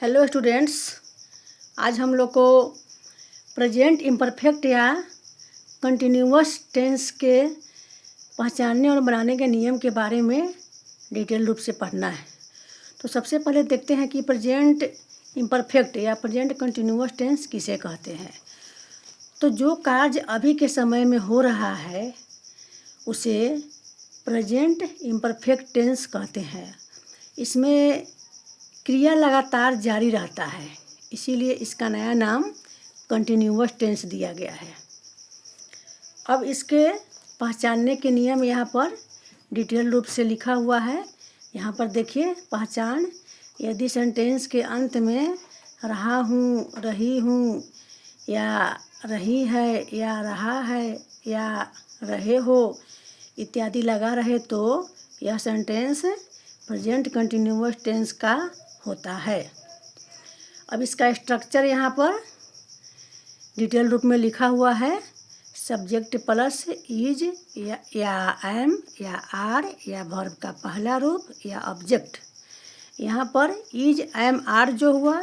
Hello students, आज हम लोग को प्रेजेंट इम्परफेक्ट या कंटिन्यूअस टेंस के पहचानने और बनाने के नियम के बारे में डिटेल रूप से पढ़ना है। तो सबसे पहले देखते हैं कि प्रेजेंट इम्परफेक्ट या प्रेजेंट कंटिन्यूअस टेंस किसे कहते हैं। तो जो कार्य अभी के समय में हो रहा है उसे प्रेजेंट इम्परफेक्ट टेंस कहते हैं। इसमें क्रिया लगातार जारी रहता है, इसीलिए इसका नया नाम कंटिन्यूअस टेंस दिया गया है। अब इसके पहचानने के नियम यहाँ पर डिटेल रूप से लिखा हुआ है। यहाँ पर देखिए पहचान। यदि सेंटेंस के अंत में रहा हूँ, रही हूँ या रही है या रहा है या रहे हो इत्यादि लगा रहे तो यह सेंटेंस प्रेजेंट कंटिन्यूअस टेंस का होता है। अब इसका स्ट्रक्चर यहाँ पर डिटेल रूप में लिखा हुआ है। सब्जेक्ट प्लस इज या एम या आर या वर्ब का पहला रूप या ऑब्जेक्ट। यहाँ पर इज एम आर जो हुआ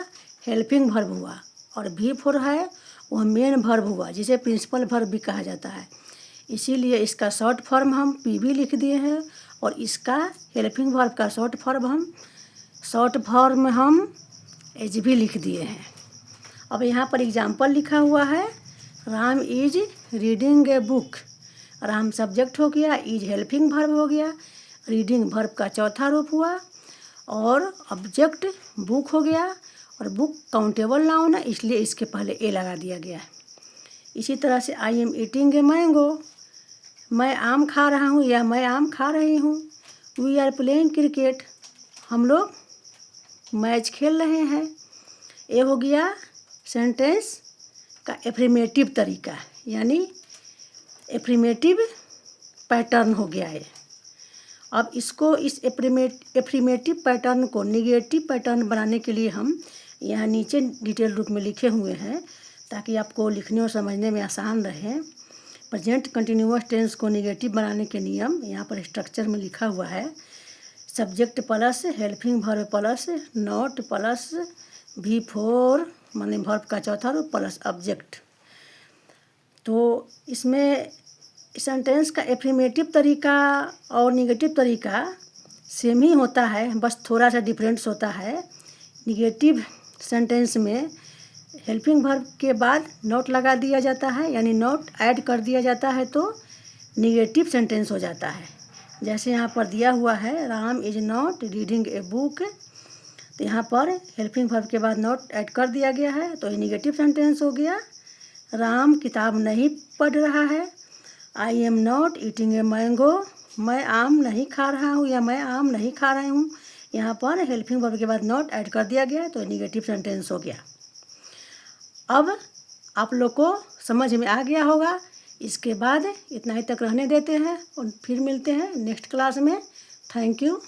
हेल्पिंग वर्ब हुआ और भी फोर है वह मेन वर्ब हुआ जिसे प्रिंसिपल वर्ब भी कहा जाता है। इसीलिए इसका शॉर्ट फॉर्म हम पी भी लिख दिए हैं और इसका हेल्पिंग वर्ब का शॉर्ट फॉर्म हम एज भी लिख दिए हैं। अब यहाँ पर एग्जाम्पल लिखा हुआ है। Ram is reading a book. Ram subject हो गया, इज हेल्पिंग वर्ब हो गया, रीडिंग वर्ब का चौथा रूप हुआ और ऑब्जेक्ट बुक हो गया और बुक काउंटेबल नाउन है इसलिए इसके पहले ए लगा दिया गया है। इसी तरह से I am eating a mango. मैं आम खा रहा हूँ या मैं आम खा रही हूँ। We are playing cricket. हम लोग मैच खेल रहे हैं। ये हो गया सेंटेंस का एफर्मेटिव तरीका, यानी एफर्मेटिव पैटर्न हो गया है। अब इसको इस एफर्मेटिव पैटर्न को निगेटिव पैटर्न बनाने के लिए हम यहाँ नीचे डिटेल रूप में लिखे हुए हैं ताकि आपको लिखने और समझने में आसान रहे। प्रेजेंट कंटिन्यूअस टेंस को निगेटिव बनाने के नियम यहाँ पर स्ट्रक्चर में लिखा हुआ है। Subject plus helping verb plus not plus भी फोर माने वर्ब का चौथा रूप प्लस ऑब्जेक्ट। तो इसमें सेंटेंस का एफर्मेटिव तरीका और निगेटिव तरीका सेम ही होता है, बस थोड़ा सा डिफरेंस होता है। निगेटिव सेंटेंस में हेल्पिंग वर्ब के बाद नॉट लगा दिया जाता है, यानी नॉट ऐड कर दिया जाता है तो निगेटिव सेंटेंस हो जाता है। जैसे यहाँ पर दिया हुआ है Ram is not reading a book, तो यहाँ पर हेल्पिंग वर्ब के बाद नॉट ऐड कर दिया गया है तो ये निगेटिव सेंटेंस हो गया। राम किताब नहीं पढ़ रहा है। I am not eating a mango. मैं आम नहीं खा रहा हूँ या मैं आम नहीं खा रही हूँ। यहाँ पर हेल्पिंग वर्ब के बाद नॉट ऐड कर दिया गया तो निगेटिव सेंटेंस हो गया। अब आप लोग को समझ में आ गया होगा। इसके बाद इतना ही तक रहने देते हैं और फिर मिलते हैं नेक्स्ट क्लास में। Thank you.